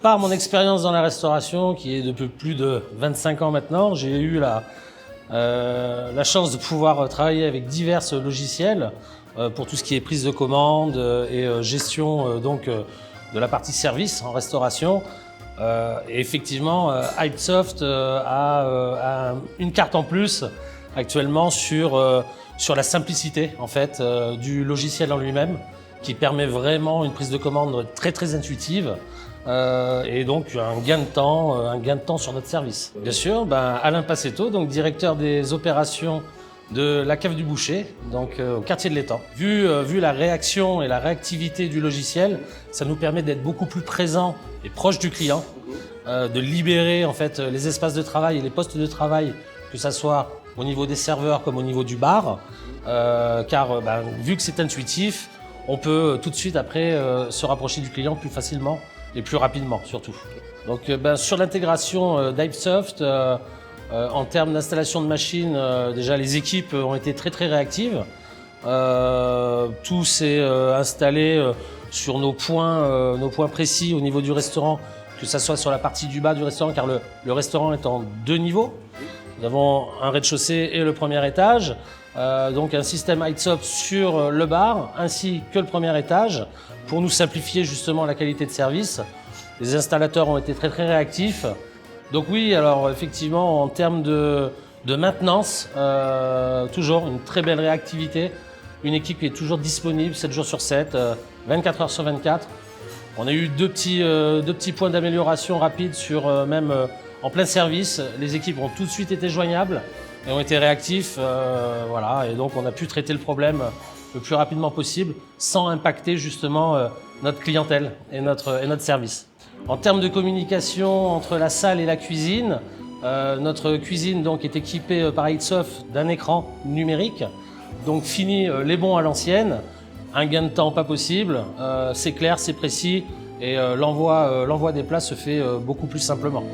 Par mon expérience dans la restauration, qui est depuis plus de 25 ans maintenant, j'ai eu la chance de pouvoir travailler avec divers logiciels pour tout ce qui est prise de commande et gestion de la partie service en restauration. Et effectivement, Hypesoft a une carte en plus actuellement sur la simplicité en fait, du logiciel en lui-même, qui permet vraiment une prise de commande très intuitive. Et donc un gain de temps sur notre service. Bien sûr, Alain Passetto, donc directeur des opérations de la cave du boucher, donc au quartier de l'Étang. Vu la réaction et la réactivité du logiciel, ça nous permet d'être beaucoup plus présents et proches du client, de libérer en fait les espaces de travail et les postes de travail, que ça soit au niveau des serveurs comme au niveau du bar, car vu que c'est intuitif, on peut tout de suite après se rapprocher du client plus facilement et plus rapidement surtout. Donc sur l'intégration d'Hypesoft, en termes d'installation de machines, déjà les équipes ont été très réactives. Tout s'est installé sur nos points précis au niveau du restaurant, que ce soit sur la partie du bas du restaurant, car le restaurant est en 2 niveaux. Nous avons un rez-de-chaussée et le premier étage. Donc un système Hypesoft sur le bar ainsi que le premier étage pour nous simplifier justement la qualité de service. Les installateurs ont été très réactifs. Donc oui, alors effectivement en termes de maintenance, toujours une très belle réactivité, une équipe qui est toujours disponible 7 jours sur 7, 24 heures sur 24. On a eu deux petits points d'amélioration rapides sur même en plein service. Les équipes ont tout de suite été joignables et ont été réactifs, voilà, et donc on a pu traiter le problème le plus rapidement possible sans impacter justement notre clientèle et notre service. En termes de communication entre la salle et la cuisine, notre cuisine donc est équipée par Hypesoft d'un écran numérique, donc fini les bons à l'ancienne, un gain de temps pas possible, c'est clair, c'est précis et l'envoi des plats se fait beaucoup plus simplement.